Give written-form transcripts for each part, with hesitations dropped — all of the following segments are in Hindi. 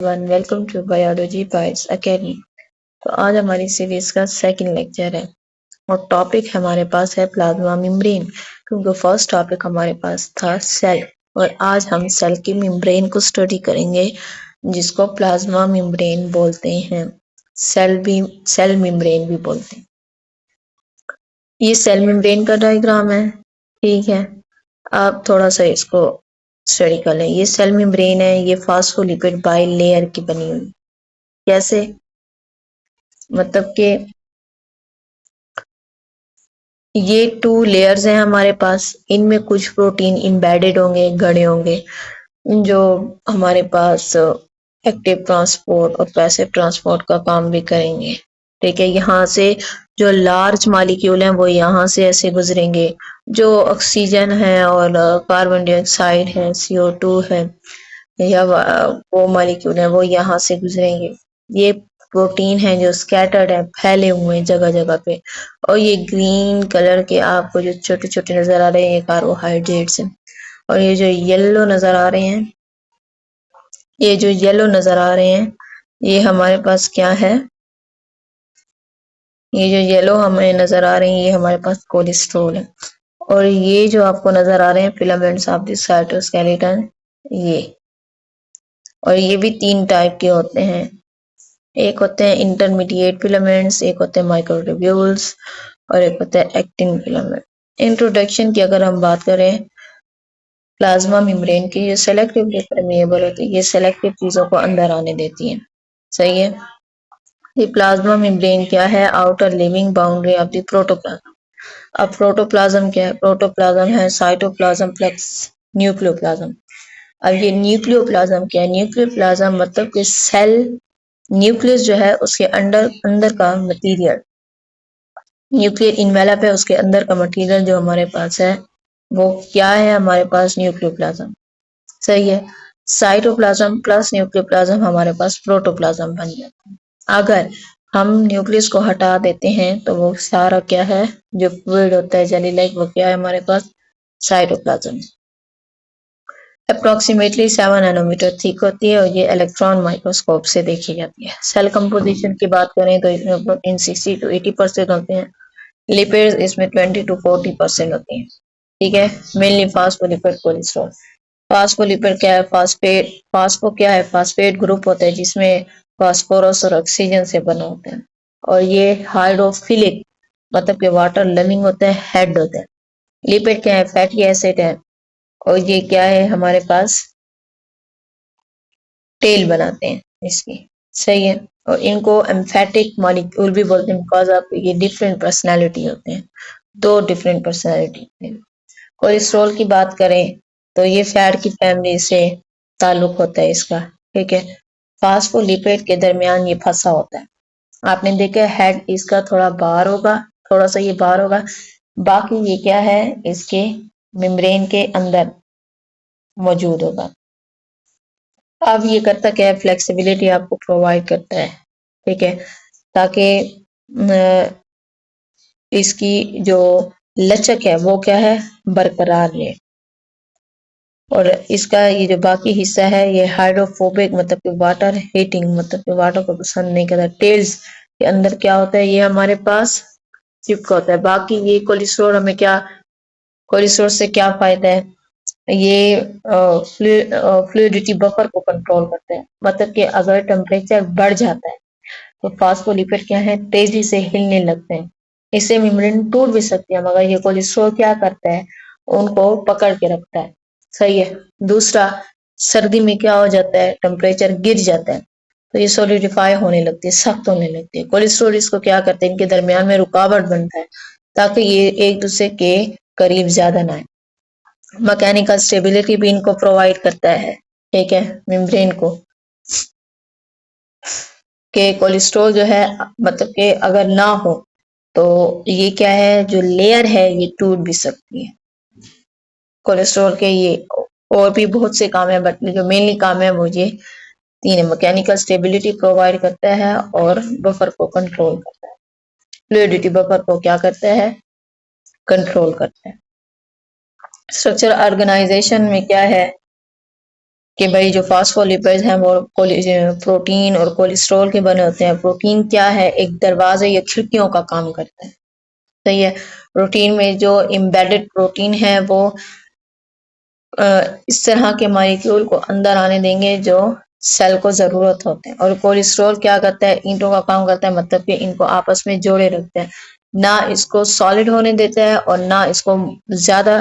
Welcome to Biology Bytes Academy. तो आज हमारी सीरीज का सेकंड लेक्चर है और टॉपिक हमारे पास है प्लाज्मा मेम्ब्रेन, क्योंकि फर्स्ट टॉपिक हमारे पास था सेल और आज हम सेल की मेम्ब्रेन को स्टडी करेंगे जिसको प्लाज्मा मेम्ब्रेन बोलते हैं। सेल मेम्ब्रेन भी बोलते हैं। ये सेल मेम्ब्रेन का डायग्राम है, ठीक है। आप थोड़ा सा इसको स्टडी कर लें। ये सेल मेम्ब्रेन है, ये फास्फोलिपिड बाई लेयर की बनी हुई। कैसे? मतलब कि ये 2 लेयर्स हैं हमारे पास, इनमें कुछ प्रोटीन इम्बेडेड होंगे, गड़े होंगे, जो हमारे पास एक्टिव ट्रांसपोर्ट और पैसिव ट्रांसपोर्ट का काम भी करेंगे। ठीक है, यहाँ से जो लार्ज मॉलिक्यूल हैं वो यहाँ से ऐसे गुजरेंगे, जो ऑक्सीजन है और कार्बन डाइऑक्साइड है, CO2 है या वो मॉलिक्यूल है वो यहाँ से गुजरेंगे। ये प्रोटीन है जो स्कैटर्ड है, फैले हुए हैं जगह जगह पे। और ये ग्रीन कलर के आपको जो छोटे छोटे नजर आ रहे हैं ये कार्बोहाइड्रेट्स हैं। और ये जो येलो नजर आ रहे हैं, ये जो येलो नजर आ रहे हैं ये हमारे पास क्या है? ये जो येलो हमें नजर आ रहे हैं ये हमारे पास कोलेस्ट्रॉल है। और ये जो आपको नजर आ रहे हैं फिलामेंट्स ऑफ द साइटोस्केलेटन, ये और ये भी 3 टाइप के होते हैं। एक होते हैं इंटरमीडिएट फिलामेंट्स, एक होते हैं माइक्रोट्यूब्यूल्स और एक होता है एक्टिन फिलामेंट। इंट्रोडक्शन की अगर हम बात करें प्लाज्मा मेम्ब्रेन की, ये सेलेक्टिवली परमेएबल होती है, ये सेलेक्टिव चीजों को अंदर आने देती है। सही है। ये प्लाज्मा मेम्ब्रेन क्या है? Outer living boundary of the protoplasm. अब प्रोटोप्लाज्म क्या है? प्रोटोप्लाज्म है साइटोप्लाज्म प्लस न्यूक्लियोप्लाज्म। अब ये न्यूक्लियोप्लाज्म क्या है? न्यूक्लियोप्लाज्म मतलब कि सेल न्यूक्लियस जो है उसके अंदर का मटेरियल, न्यूक्लियर इन्वेलप है, उसके अंदर का मटेरियल जो हमारे पास है वो क्या है? हमारे पास न्यूक्लियोप्लाज्म। सही है। साइटोप्लाज्म प्लस न्यूक्लियोप्लाज्म हमारे पास प्रोटोप्लाज्म बन जाता है। अगर हम न्यूक्लियस को हटा देते हैं तो वो सारा क्या है? जो फ्लूइड होता है जेली लाइक, वो क्या है हमारे पास? साइटोप्लाज्म। अप्रोक्सीमेटली 7 नैनोमीटर थिक होती है और ये इलेक्ट्रॉन माइक्रोस्कोप से देखी जाती है। सेल कंपोजिशन की बात करें तो इसमें प्रोटीन 60 to 80% होते हैं, लिपिड्स इसमें 20 to 40% होते हैं। ठीक है, मेनली फास्फोलिपिड कोलेस्ट्रॉल। फास्फोलिपिड क्या है? फास्फेट। फास्फो क्या है? फास्फेट ग्रुप होता है जिसमें फास्फोरस और ऑक्सीजन से बना होता है। और ये हाइड्रोफिलिक मतलब कि वाटर लविंग होता है, हेड होता है। लिपिड क्या है? फैटी एसिड है और ये क्या है हमारे पास? टेल बनाते हैं इसकी। सही है। और इनको एम्फेटिक मॉलिक्यूल भी बोलते हैं बिकॉज ऑफ ये डिफरेंट पर्सनैलिटी होते हैं, 2 डिफरेंट पर्सनैलिटी। कोलेस्ट्रॉल की बात करें तो ये फैट की फैमिली से ताल्लुक होता है इसका। ठीक है, फास्फोलिपिड के दरमियान ये फंसा होता है। आपने देखा हेड इसका थोड़ा बाहर होगा, थोड़ा सा ये बाहर होगा, बाकी ये क्या है? इसके मेम्ब्रेन के अंदर मौजूद होगा। अब ये करता क्या है? फ्लेक्सिबिलिटी आपको प्रोवाइड करता है। ठीक है, ताकि इसकी जो लचक है वो क्या है? बरकरार रहे। और इसका ये जो बाकी हिस्सा है ये हाइड्रोफोबिक मतलब कि वाटर हीटिंग मतलब कि वाटर को पसंद नहीं करता। टेल्स के अंदर क्या होता है? ये हमारे पास चिपका होता है। बाकी ये कोलेस्ट्रॉल हमें क्या, कोलेस्ट्रॉल से क्या फायदा है? ये फ्लूइडिटी बफर को कंट्रोल करते हैं, मतलब कि अगर टेम्परेचर बढ़ जाता है तो फास्फोलिपिड क्या है? तेजी से हिलने लगते हैं। इससे मेम्ब्रेन टूट भी सकती है, मगर ये कोलेस्ट्रॉल क्या करता है? उनको पकड़ के रखता है। सही है। दूसरा, सर्दी में क्या हो जाता है? टेम्परेचर गिर जाता है तो ये सॉलिडिफाई होने लगती है, सख्त होने लगती है। कोलेस्ट्रॉल इसको क्या करते हैं? इनके दरमियान में रुकावट बनता है ताकि ये एक दूसरे के करीब ज्यादा ना आए। मैकेनिकल स्टेबिलिटी भी इनको प्रोवाइड करता है। ठीक है, मेम्ब्रेन को कि कोलेस्ट्रॉल जो है मतलब कि अगर ना हो तो ये क्या है? जो लेयर है ये टूट भी सकती है। कोलेस्ट्रॉल के ये और भी बहुत से काम है, बट जो मेनली काम है वो ये 3 है। मैकेनिकल स्टेबिलिटी प्रोवाइड करता है और बफर को कंट्रोल करता है। फ्लूइडिटी बफर को क्या करता है? कंट्रोल करता है। स्ट्रक्चर ऑर्गेनाइजेशन में क्या है कि भाई जो फास्फोलिपिड्स हैं वो प्रोटीन और कोलेस्ट्रॉल के बने होते हैं। प्रोटीन क्या है, एक दरवाजे या खिड़कियों का काम करता है, सही है। प्रोटीन में जो एम्बेडेड प्रोटीन है वो इस तरह के मॉलिक्यूल को अंदर आने देंगे जो सेल को जरूरत होते हैं। और कोलेस्ट्रॉल क्या करता है, ईंटों का काम करता है, मतलब कि इनको आपस में जोड़े रखता है, ना इसको सॉलिड होने देता है और ना इसको ज्यादा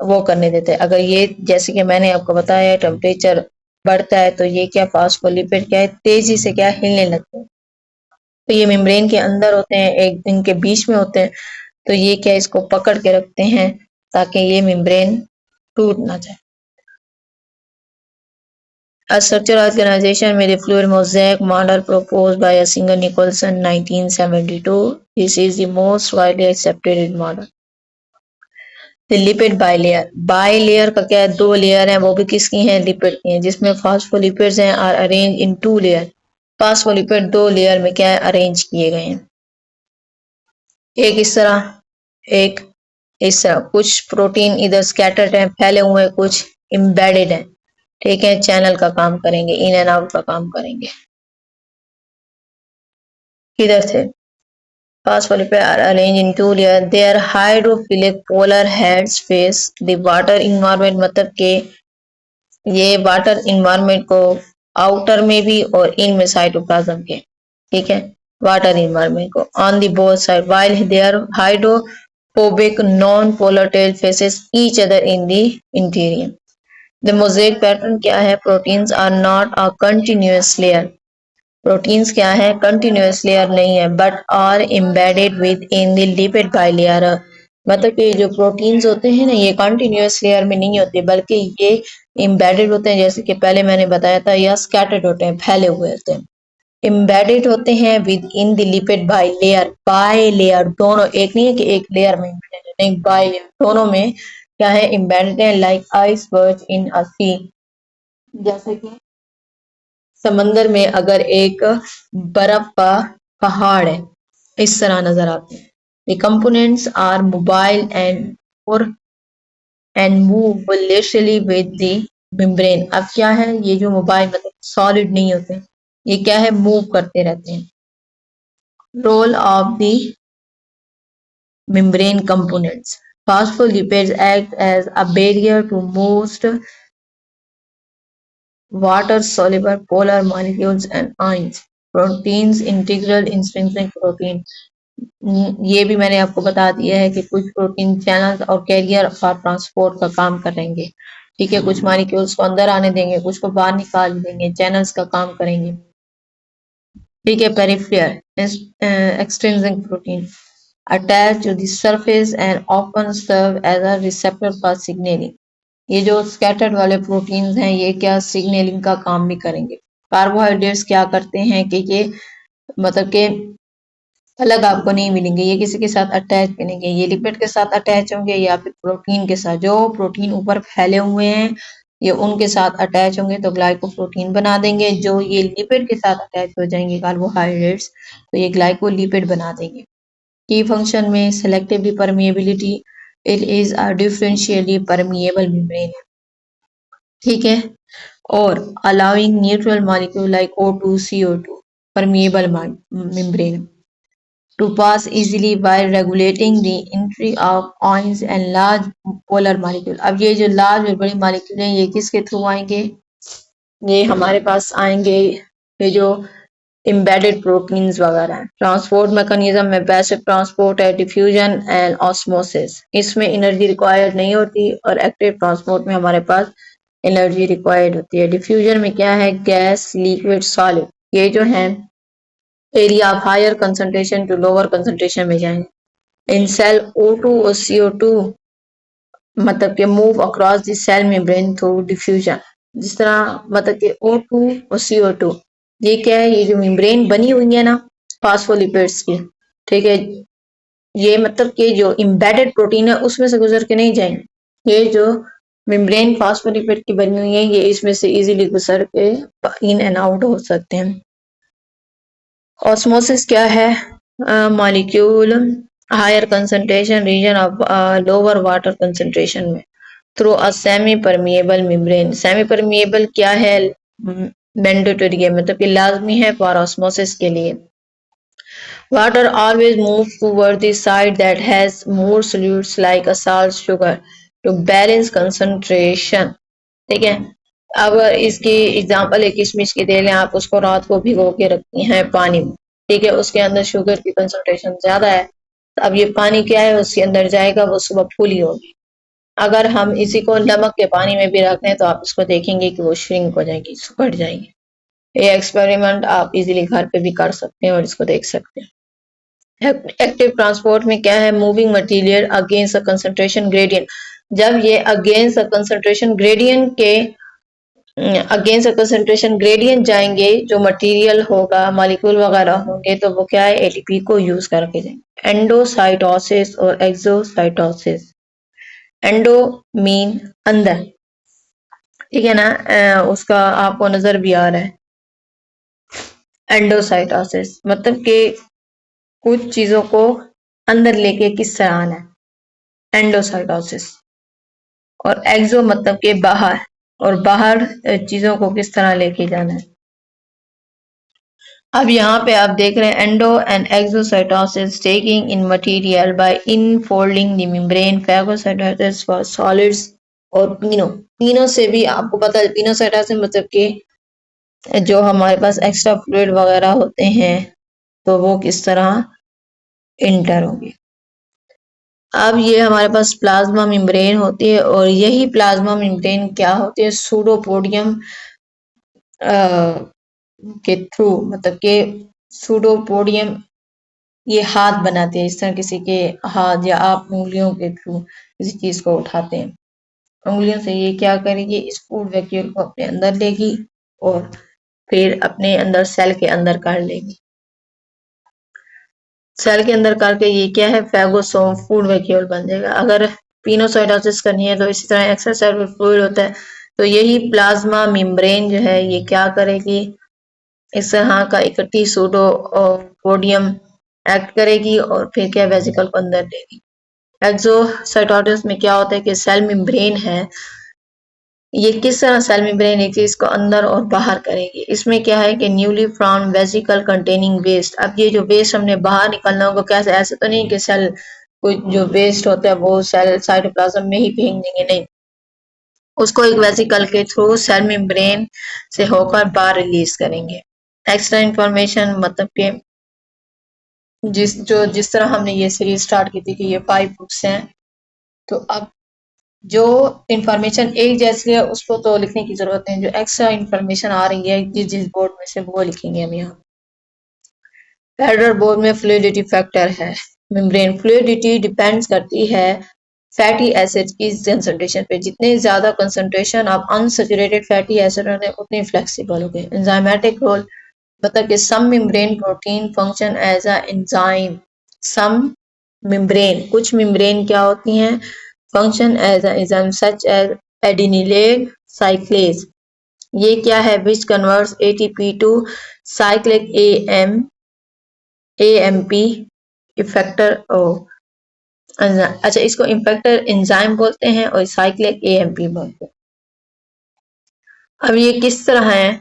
वो करने देते हैं। अगर ये जैसे कि मैंने आपको बताया टेम्परेचर बढ़ता है तो ये क्या फास्फोलिपिड क्या है, तेजी से क्या हिलने लगते हैं। तो ये मेम्ब्रेन के अंदर होते हैं, एक इनके बीच में होते हैं, तो ये क्या इसको पकड़ के रखते हैं ताकि ये मेम्ब्रेन टूट ना जाए। A structural organization with a fluid mosaic model proposed by a singer Nicholson 1972. This is the most widely accepted model. The lipid bilayer. Bilayer का क्या है, दो लेयर हैं, वो भी किसकी हैं, लिपिड की हैं, जिसमें फास्फोलिपिड्स हैं are arrange in two layer. Phospholipid दो लेयर में क्या है, अरेंज किए गए हैं, एक इस तरह, एक इस तरह। कुछ प्रोटीन इधर स्कैटर्ड हैं, फैले हुए हैं, कुछ एम्बेडेड हैं, ठीक है, चैनल का काम करेंगे, इन एंड आउट का काम करेंगे। किधर थे, phospholipids are arranged in two layers. Their hydrophilic polar heads face the water environment, मतलब के ये वाटर इन्वायरमेंट को आउटर में भी और इन में साइटोप्लाज्म के, ठीक है, वाटर इन्वायरमेंट को on the both side, while their hydrophobic non-polar tail faces each other in the interior. The mosaic pattern क्या है, proteins are not a continuous layer. Proteins क्या है, कंटिन्यूअस लेयर नहीं है, but are embedded with in the lipid bilayer. मतलब कि जो प्रोटीन्स होते हैं ना, ये कंटिन्यूअस लेयर में नहीं होते, बल्कि ये एम्बेडेड होते हैं, जैसे कि पहले मैंने बताया था, या स्कैटर्ड होते हैं, फैले हुए होते हैं। एम्बेडेड होते हैं with in the lipid bilayer. Bilayer दोनों, एक नहीं है कि एक लेयर में एम्बेडेड है, नहीं, बाइलेयर दोनों में क्या है, एम्बेडेड है, लाइक आइसबर्ग इन अ सी, जैसे कि समंदर में अगर एक बर्फ का पहाड़ है, इस तरह नजर आते हैं। The components are mobile and move laterally with the membrane. अब क्या है, ये जो मोबाइल मतलब सॉलिड नहीं होते, ये क्या है, मूव करते रहते हैं। Role of the membrane components. Phospholipids act as a barrier to most water-soluble polar molecules and ions. Proteins integral intrinsic protein. ये भी मैंने आपको बता दिया है कि कुछ प्रोटीन चैनल्स और कैरियर फॉर ट्रांसपोर्ट का काम करेंगे, ठीक है, कुछ मॉलिक्यूल्स को अंदर आने देंगे, कुछ को बाहर निकाल देंगे, चैनल्स का काम करेंगे, ठीक है। Peripheral extrinsic protein attach to the surface and often serve as a receptor for signalling. ये जो स्कैटर्ड वाले प्रोटीन्स हैं, ये क्या सिग्नलिंग का काम भी करेंगे। कार्बोहाइड्रेट्स क्या करते हैं कि ये मतलब के अलग आपको नहीं मिलेंगे, ये किसी के साथ अटैच मिलेंगे, ये लिपिड के साथ अटैच होंगे या फिर प्रोटीन के साथ। जो प्रोटीन ऊपर फैले हुए हैं ये उनके साथ अटैच होंगे तो ग्लाइकोप्रोटीन बना देंगे। जो ये लिपिड के साथ अटैच हो जाएंगे कार्बोहाइड्रेट्स, तो ये ग्लाइकोलिपिड बना देंगे। की फंक्शन में selectively permeability, it is a differentially permeable membrane, ठीक है, और allowing neutral molecule like O2 CO2 permeable membrane to pass easily while regulating the entry of ions and large polar molecule. अब ये जो लार्ज और बड़ी मॉलिक्यूल हैं ये किसके थ्रू आएंगे, ये हमारे पास आएंगे, ये जो एम्बेडेड प्रोटीन्स वगैरह हैं। ट्रांसपोर्ट मैकेनिज्म में पैसिव ट्रांसपोर्ट है, डिफ्यूजन एंड ऑस्मोसिस, इसमें एनर्जी रिक्वायर्ड नहीं होती, और एक्टिव ट्रांसपोर्ट में हमारे पास एनर्जी रिक्वायर्ड होती है। डिफ्यूजन में क्या है, गैस लिक्विड सॉलिड, ये जो है area of higher concentration to lower concentration में जाएंगे। इन सेल O2 और CO2 मतलब कि move across the cell membrane through diffusion. जिस तरह मतलब कि O2 और CO2 ये क्या है, ये जो मेम्ब्रेन बनी हुई है ना फास्फोलिपिड्स की, ठीक है, ये मतलब कि जो एम्बेडेड प्रोटीन है उसमें से गुजर के नहीं जाएंगे। ये जो मेम्ब्रेन फास्फोलिपिड की बनी हुई है ये इसमें से इजीली गुजर के इन एंड आउट हो सकते हैं। ऑस्मोसिस क्या है, molecule higher concentration region of lower water concentration में through a semi permeable membrane. Semi permeable क्या है? मैंडेटरी है, मतलब कि लाजमी है फॉर ऑस्मोसिस के लिए। Water always move toward the side that has more solutes like a salt sugar to balance concentration. ठीक है, अब इसकी एग्जांपल है किशमिश की तेल है, आप उसको रात को भिगो के रखती हैं पानी में, ठीक है, उसके अंदर शुगर की कंसंट्रेशन ज्यादा है, तो अब ये पानी क्या है उसके अंदर जाएगा, वो सुबह फूली होगी। अगर हम इसी को नमक के पानी में भी रख दें तो आप इसको देखेंगे कि वो श्रिंक हो जाएगी, सुखड़ जाएगी। ये एक्सपेरिमेंट आप इजीली घर पे भी कर सकते हैं और इसको देख सकते हैं। एक्टिव ट्रांसपोर्ट में क्या है? Moving material against a concentration gradient. जब ये अगेंस्ट अ कंसंट्रेशन ग्रेडियंट के अगेंस्ट कंसंट्रेशन ग्रेडियंट जाएंगे, जो मटेरियल होगा, मॉलिक्यूल वगैरह होंगे, तो वो क्या है? एटीपी को यूज करके जाएंगे। एंडोसाइटोसिस और एक्सोसाइटोसिस। एंडो मीन अंदर, ठीक है ना, उसका आपको नजर भी आ रहा है। एंडोसाइटोसिस मतलब कि कुछ चीजों को अंदर लेके किस तरह आना है, एंडोसाइटोसिस। और एक्सो मतलब कि बाहर, और बाहर चीजों को किस तरह लेके जाना है। अब यहाँ पे आप देख रहे हैं endo and exocytosis taking in material by infolding the membrane, phagocytosis for solids, और पीनो से भी आपको पता है, पिनोसाइटोसिस मतलब कि जो हमारे पास एक्स्ट्रा फ्लूइड वगैरह होते हैं तो वो किस तरह इंटर होंगे। अब ये हमारे पास प्लाज्मा मेम्ब्रेन होती है, और यही प्लाज्मा मेम्ब्रेन क्या होती है? सूडोपोडियम के थ्रू, मतलब कि सूडोपोडियम ये हाथ बनाते हैं, इस तरह किसी के हाथ या आप उंगलियों के थ्रू किसी चीज को उठाते हैं, उंगलियों से ये क्या करेगी? इस फूड वैक्यूल को अपने अंदर लेगी और फिर अपने अंदर सेल के अंदर कर लेगी। सेल के अंदर करके ये क्या है? फैगोसोम फूड वैक्यूल बन जाएगा। अगर पिनोसाइटोसिस करनी है तो इसी तरह एक्स्ट्रा सेलुलर फ्लूइड होता है, तो यही प्लाज्मा मेम्ब्रेन जो है ये क्या करेगी? इस तरह का इकट्ठी सूडोपोडियम एक्ट करेगी और फिर क्या? वेसिकल को अंदर लेगी। एक्सोसाइटोसिस में क्या होता है कि सेल मेम्ब्रेन है, ये किस तरह सेल मेम्ब्रेन एक चीज को अंदर और बाहर करेगी। इसमें क्या है कि newly formed vesicle containing waste. अब ये जो वेस्ट हमने बाहर निकलना होगा, कैसे? ऐसे तो नहीं कि सेल कोई जो वेस्ट होता है वो सेल साइटोप्लाज्म में ही फेंक देंगे, नहीं, उसको एक वेसिकल के थ्रू सेल मेम्ब्रेन से होकर बाहर रिलीज करेंगे। एक्स्ट्रा इंफॉर्मेशन मतलब कि जिस तरह हमने ये सीरीज स्टार्ट की थी कि ये 5 बुक्स हैं, तो अब जो इंफॉर्मेशन एक जैसी है उसको तो लिखने की जरूरत नहीं, जो एक्स्ट्रा इंफॉर्मेशन आ रही है जिस जिस बोर्ड में से वो लिखेंगे हम यहाँ। फेडरल बोर्ड में फ्लूइडिटी फैक्टर है। मेम्ब्रेन फ्लूइडिटी डिपेंड्स करती है फैटी एसिड की कंसंट्रेशन पे। जितने ज्यादा concentration of unsaturated fatty acid होंगे उतने फ्लेक्सिबल होंगे। एंजाइमेटिक रोल मतलब कि some membrane protein function as a enzyme. Some membrane, कुछ मेम्ब्रेन क्या होती हैं? Function as a enzyme such as adenylate cyclase. ये क्या है? Which converts ATP to cyclic AMP effector. अच्छा, इसको इफेक्टर एंजाइम बोलते हैं और साइक्लिक एएमपी बोलते हैं। अब ये किस तरह है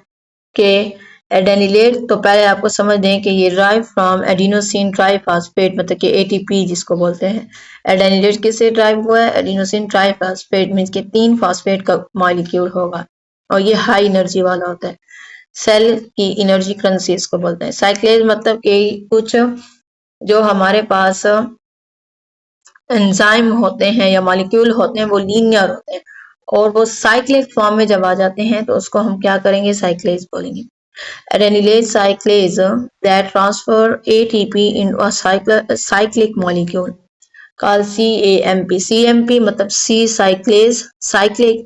कि एडेनिलेट, तो पहले आपको समझ दें कि ये ड्राइव फ्रॉम एडिनोसिन ट्राइफॉस्फेट, मतलब कि एटीपी जिसको बोलते हैं। एडेनिलेट किससे ड्राइव हुआ है? एडिनोसिन ट्राइफॉस्फेट मीन्स के 3 फॉस्फेट का मॉलिक्यूल होगा और ये हाई एनर्जी वाला होता है। सेल की एनर्जी करेंसी इसको बोलते हैं। साइक्लेज मतलब कि कुछ जो हमारे पास एंजाइम होते हैं या मॉलिक्यूल होते हैं वो लीनियर होते हैं, और वो साइक्लिक फॉर्म में जब आ जाते हैं तो उसको हम क्या करेंगे? साइक्लेज बोलेंगे। Adenylate cyclase that transfer ATP into a cyclic molecule called CAMP. CMP मतलब C cyclase, cyclic,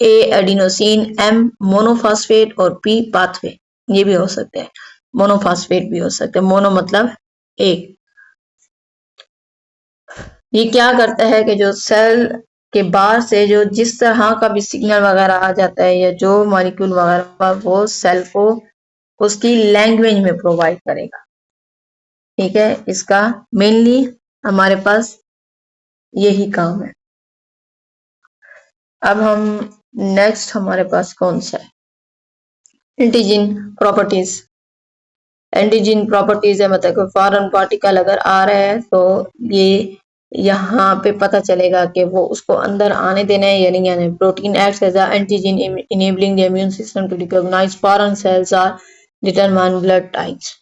A adenosine, M monophosphate और P pathway। ये भी हो सकते हैं, मोनोफॉस्फेट भी हो सकते हैं। मोनो मतलब एक। ये क्या करता है कि जो सेल के बाहर से जो जिस तरह का भी सिग्नल वगैरह आ जाता है या जो मॉलिक्यूल वगैरह वो सेल को उसकी लैंग्वेज में प्रोवाइड करेगा। ठीक है, इसका मेनली हमारे पास यही काम है। अब हम नेक्स्ट हमारे पास कौन सा है, एंटीजन प्रॉपर्टीज। एंटीजन प्रॉपर्टीज है मतलब कोई फॉरेन पार्टिकल अगर आ रहा है तो ये यहाँ पे पता चलेगा कि वो उसको अंदर आने देना है या नहीं आने। Protein acts as a antigen enabling the immune system to recognise foreign cells or determine blood types.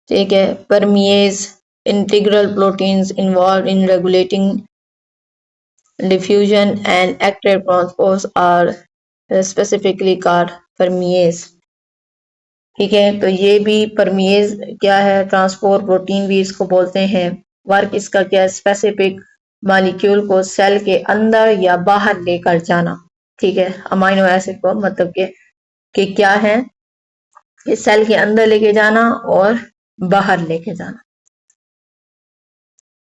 ठीक है, permease integral proteins involve in regulating diffusion and active transport are specifically called permease। ठीक है, तो ये भी परमिएज क्या है, ट्रांसपोर्ट प्रोटीन भी इसको बोलते हैं। वर्क इसका क्या है, स्पेसिफिक मॉलिक्यूल को सेल के अंदर या बाहर लेकर जाना। ठीक है, अमाइनो एसिड को मतलब कि क्या है कि सेल के अंदर लेके जाना और बाहर लेके जाना।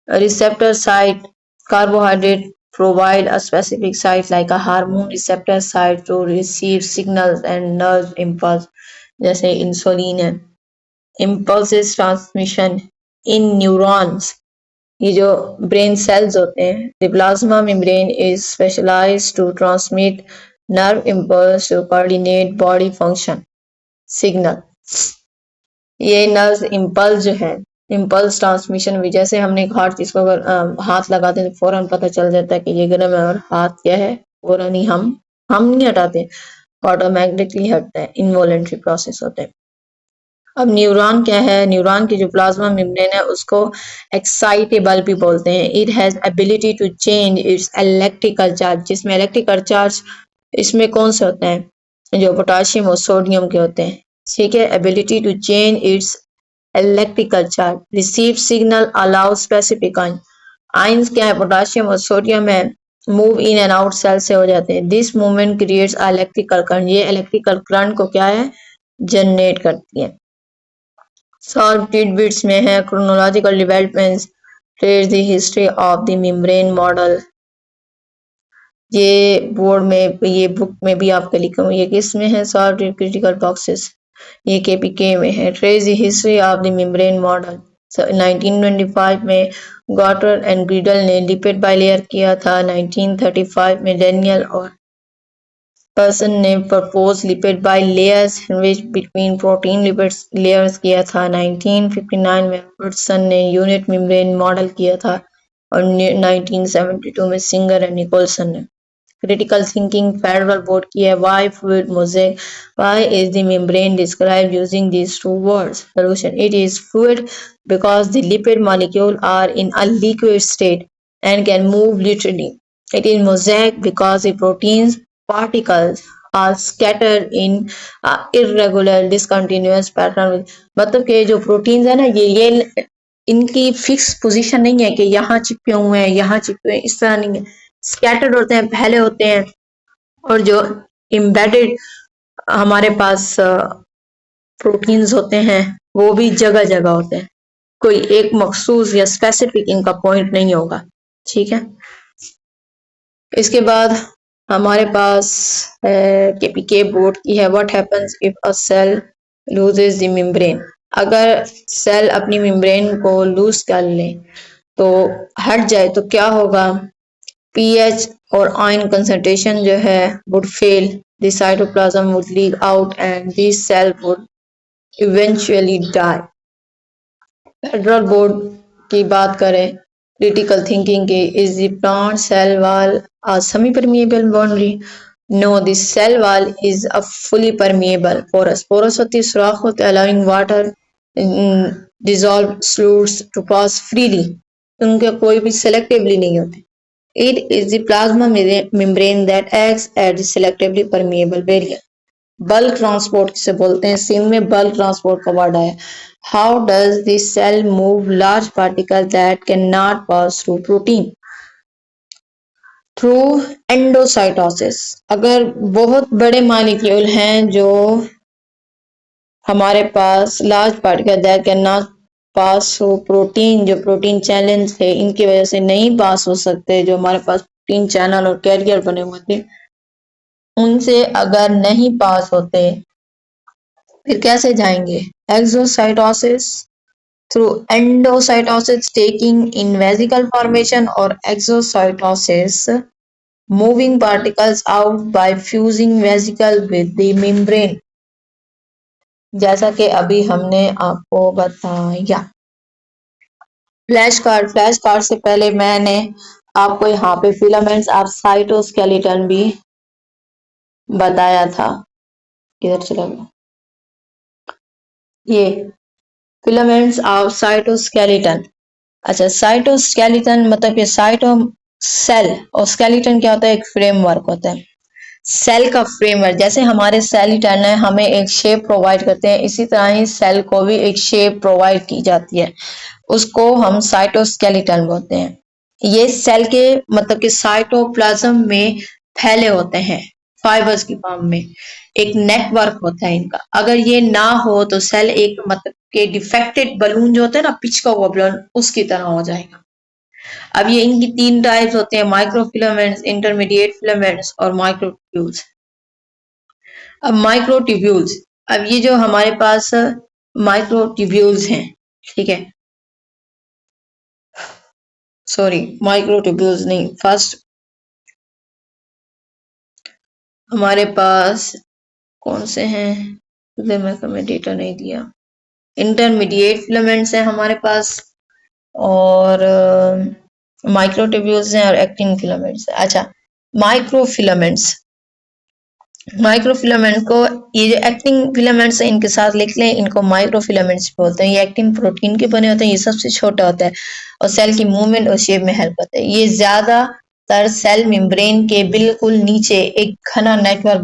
Receptor site carbohydrate provide a specific site like a hormone receptor site to receive signals and nerve impulse जैसे इंसुलिन है। impulses transmission in neurons, ये जो ब्रेन सेल्स होते हैं, the plasma membrane is specialized to transmit nerve impulse to coordinate body function signal। ये नर्व इम्पल्स जो है, इम्पल्स ट्रांसमिशन भी, जैसे हमने एक हार्ट चीज को अगर हाथ लगाते हैं तो फौरन पता चल जाता है कि ये गर्म है और हाथ क्या है, फौरन ही हम नहीं हटाते, ऑटोमेटिकली हटता है, इनवॉलेंट्री प्रोसेस होता है। अब न्यूरॉन क्या है, न्यूरॉन की जो प्लाज्मा मेम्ब्रेन है उसको एक्साइटेबल भी बोलते हैं। It has ability to change its electrical charge, जिसमें इलेक्ट्रिकल चार्ज इसमें कौन से होते हैं, जो पोटाशियम और सोडियम के होते हैं। ठीक है, ability to change its electrical charge, receive signal allow specific ion. Ions क्या है, पोटाशियम और सोडियम है, move in and out cell से हो जाते हैं। This movement creates electrical current, ये इलेक्ट्रिकल करंट को क्या है, जनरेट करती है। सॉल्व टिडबिट्स में है chronological developments, trace the history of the membrane model. ये बोर्ड में, ये बुक में भी आपका लिखा हुआ, ये किस में है, सॉल्व क्रिटिकल बॉक्सेस, ये केपीके में है। Trace the history of the membrane model. 1925 में गॉटर एंड ग्रीडल ने लिपिड बाइलेयर किया था। 1935 में डेनियल और पर्सन ने propose lipid by layers sandwich between protein lipid layers किया था। 1959 में पर्सन ने यूनिट मेम्ब्रेन मॉडल किया था और 1972 में सिंगर एंड निकोलसन ने क्रिटिकल थिंकिंग फेडरल बोर्ड की है। Why fluid mosaic, why is the membrane described using these two words? Solution: it is fluid because the lipid molecules are in a liquid state and can move laterally. It is mosaic because the proteins particles are scattered in irregular discontinuous pattern। मतलब कि जो प्रोटीन्स है ना, ये इनकी फिक्स पोजीशन नहीं है कि यहाँ चिपके हुए हैं, यहाँ चिपके हुए हैं, इस तरह नहीं है, स्कैटर्ड होते हैं, फैले होते हैं। और जो एम्बेडेड हमारे पास प्रोटीन्स होते हैं वो भी जगह जगह होते हैं, कोई एक मखसूस या स्पेसिफिक इनका पॉइंट नहीं होगा। ठीक है, इसके बाद हमारे पास केपीके बोर्ड की है। What happens if a cell loses the membrane? अगर सेल अपनी मेम्ब्रेन को लूज कर ले तो हट जाए तो क्या होगा? पीएच और आयन कंसंट्रेशन जो है would fail, the cytoplasm would leak out and this cell would eventually die. Federal board की बात करें क्रिटिकल थिंकिंग की, is the plant cell wall a semi-permeable boundary? No, the cell wall is a fully permeable porous. Porous होती है, सुराख होते हैं, allowing water dissolved fluids to pass freely, उनके कोई भी selectively नहीं होते। It is the plasma membrane that acts as the selectively permeable barrier. Bulk transport किसे बोलते हैं? सीन में बल्क ट्रांसपोर्ट का वर्ड आया। How does the cell move large particle that can not pass through protein? Through endocytosis. अगर बहुत बड़े मॉलिक्यूल हैं जो हमारे पास, large particle that can not pass through protein, जो प्रोटीन चैनल थे इनकी वजह से नहीं पास हो सकते, जो हमारे पास प्रोटीन चैनल और कैरियर बने हुए थे उनसे अगर नहीं पास होते फिर कैसे जाएंगे? Exocytosis, through endocytosis taking in vesicle formation, और exocytosis moving particles out by fusing vesicle with the membrane, जैसा कि अभी हमने आपको बताया। फ्लैश कार्ड से पहले मैंने आपको यहाँ पे फिलामेंट्स ऑफ साइटोस्केलेटन भी बताया था। किधर चला गया ये फिलामेंट्स ऑफ साइटोस्केलेटन। अच्छा, साइटोस्केलेटन मतलब ये साइटो सेल और स्केलेटन क्या होता है, एक फ्रेमवर्क होता है। सेल का फ्रेमवर्क, जैसे हमारे सेल है हमें एक शेप प्रोवाइड करते हैं, इसी तरह ही सेल को भी एक शेप प्रोवाइड की जाती है, उसको हम साइटोस्केलेटन बोलते हैं। ये सेल के मतलब कि साइटोप्लाज्म में फैले होते हैं फाइबर्स की फॉर्म में, एक नेटवर्क होता है इनका। अगर ये ना हो तो सेल एक मतलब के डिफेक्टेड बलून जो होता है ना, पिच का वो बलून, उसकी तरह हो जाएगा। अब ये इनकी 3 टाइप्स होते हैं, माइक्रोफिलामेंट्स, इंटरमीडिएट फिलामेंट्स और माइक्रोट्यूब्यूल्स। अब माइक्रोट्यूब्यूल्स, अब ये जो हमारे पास माइक्रोट्यूब्यूल्स हैं, ठीक है, सॉरी माइक्रोट्यूब्यूल्स नहीं, फर्स्ट हमारे पास कौन से हैं, मैं डेटा नहीं दिया। इंटरमीडिएट फिलामेंट्स हैं हमारे पास, और माइक्रोट्यूब्यूल्स हैं और एक्टिन फिलामेंट्स हैं। अच्छा, माइक्रोफिलामेंट्स को ये जो एक्टिन फिलामेंट्स हैं इनके साथ लिख लें, इनको माइक्रोफिलामेंट्स बोलते हैं। ये एक्टिन प्रोटीन के बने होते हैं, ये सबसे छोटा होता है और सेल की मूवमेंट और शेप में हेल्प करता है। ये ज्यादातर सेल मेम्ब्रेन के बिल्कुल नीचे एक घना नेटवर्क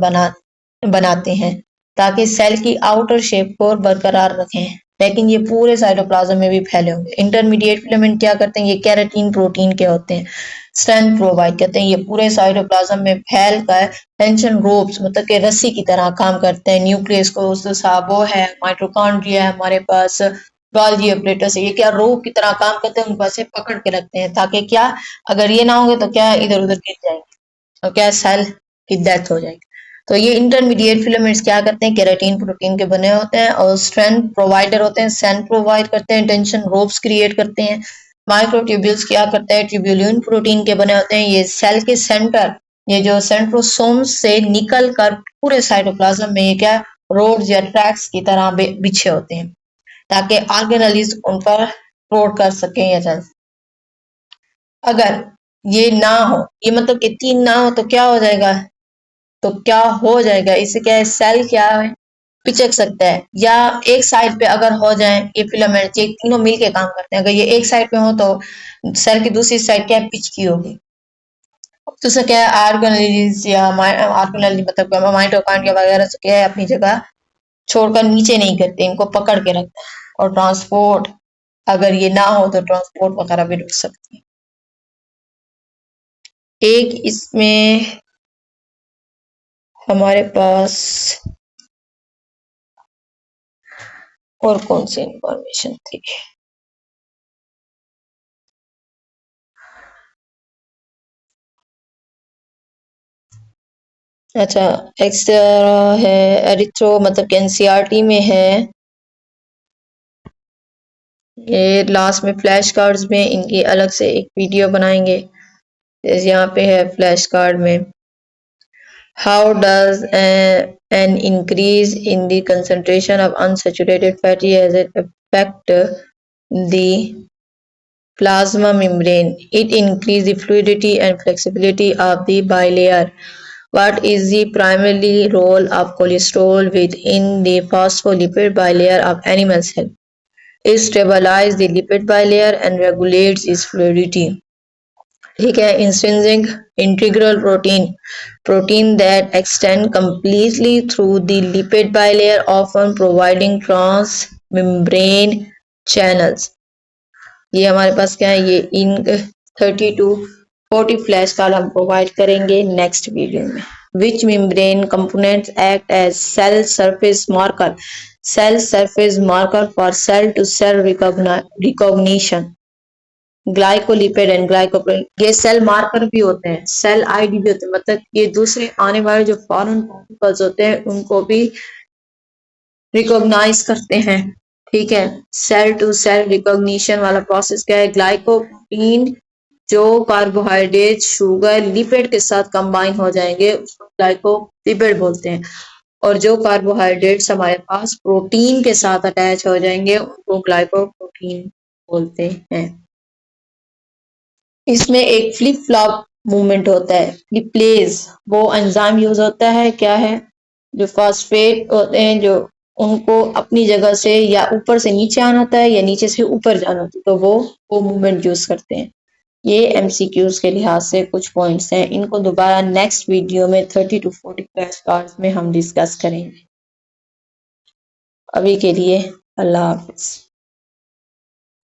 बनाते हैं ताकि सेल की आउटर शेप को बरकरार रखें, लेकिन ये पूरे साइटोप्लाज्म में भी फैले होंगे। इंटरमीडिएट फिलामेंट क्या करते हैं, ये केराटिन प्रोटीन के होते हैं, स्ट्रेंथ प्रोवाइड करते हैं, ये पूरे साइटोप्लाज्म में फैल कर टेंशन रोप्स मतलब कि रस्सी की तरह काम करते हैं। न्यूक्लियस को वो है, माइटोकॉन्ड्रिया है हमारे पास, गॉल्गी ऑपरेटर्स, ये क्या रोप की तरह काम करते हैं, उनको ऐसे पकड़ के रखते हैं ताकि क्या, अगर ये ना होंगे तो क्या इधर उधर गिर जाएंगे और क्या सेल की डेथ हो जाएगी। तो ये इंटरमीडिएट फिलामेंट्स क्या करते हैं, केराटिन प्रोटीन के बने होते हैं और स्ट्रेंथ प्रोवाइडर होते हैं, स्ट्रेंथ प्रोवाइड करते हैं, टेंशन रोप्स क्रिएट करते हैं। माइक्रोट्यूब्यूल्स क्या करते हैं, ट्यूब्यूलिन प्रोटीन के बने होते हैं, ये सेल के सेंटर, ये जो सेंट्रोसोम्स से निकल कर पूरे साइटोप्लाज्म में ये क्या रोड्स या ट्रैक्स की तरह बिछे होते हैं ताकि ऑर्गेनेलिज उन पर फ्लोट कर सकें या चल। अगर ये ना हो, ये मतलब कि 3 ना हो तो क्या हो जाएगा, तो क्या हो जाएगा, इससे क्या है, सेल क्या है, पिचक सकता है। या एक साइड पे अगर हो जाए ये फिलामेंट, ये तीनों मिलके काम करते हैं, अगर ये एक साइड पे हो तो सेल की दूसरी साइड क्या पिच की होगी, तो उससे क्या है, ऑर्गेनेलिज या ऑर्गेनेल मतलब माइटोकॉन्ड्रिया वगैरह से क्या है अपनी जगह छोड़कर नीचे नहीं करते, इनको पकड़ के रखते हैं। और ट्रांसपोर्ट, अगर ये ना हो तो ट्रांसपोर्ट वगैरह भी रुक सकती है। एक इसमें हमारे पास और कौन सी इंफॉर्मेशन थी, अच्छा एक्स्ट्रा है एरिथ्रो मतलब कि एनसीईआरटी में है, ये लास्ट में फ्लैश कार्ड्स में इनकी अलग से एक वीडियो बनाएंगे। जैसे यहाँ पे है फ्लैश कार्ड में, how does an increase in the concentration of unsaturated fatty acid affect the plasma membrane? It increases the fluidity and flexibility of the bilayer. What is the primary role of cholesterol within the phospholipid bilayer of animal cell? It stabilizes the lipid bilayer and regulates its fluidity. ठीक है, intrinsic integral protein that extend completely through the lipid bilayer, often providing transmembrane channels. ये हमारे पास क्या है, ये इन 30 to 40 फ्लैश कार्ड हम प्रोवाइड करेंगे नेक्स्ट वीडियो में। Which membrane components act as cell surface marker? Cell surface marker for cell to cell recognition. Glycolipid and glycoprotein, ये सेल मार्कर भी होते हैं, सेल आईडी भी होते हैं, मतलब ये दूसरे आने वाले जो फॉरेन पार्टिकल्स होते हैं उनको भी रिकॉग्नाइज करते हैं। ठीक है, सेल टू सेल रिकॉग्निशन वाला प्रोसेस क्या है, ग्लाइकोप्रोटीन जो कार्बोहाइड्रेट शुगर लिपिड के साथ कंबाइन हो जाएंगे उसको ग्लाइकोलिपिड बोलते हैं, और जो कार्बोहाइड्रेट्स हमारे पास प्रोटीन के साथ अटैच हो जाएंगे उनको ग्लाइकोप्रोटीन बोलते हैं। इसमें एक फ्लिप फ्लॉप मूवमेंट होता है, फ्लिपलेज, वो एंजाइम यूज होता है, क्या है, जो फॉस्फेट होते हैं जो उनको अपनी जगह से या ऊपर से नीचे आना होता है या नीचे से ऊपर जाना होता है, तो वो मूवमेंट यूज करते हैं। ये एमसीक्यूज के लिहाज से कुछ पॉइंट्स हैं, इनको दोबारा नेक्स्ट वीडियो में 30 to 40 फ्लैश कार्ड्स में हम डिस्कस करेंगे। अभी के लिए अल्लाह हाफिज।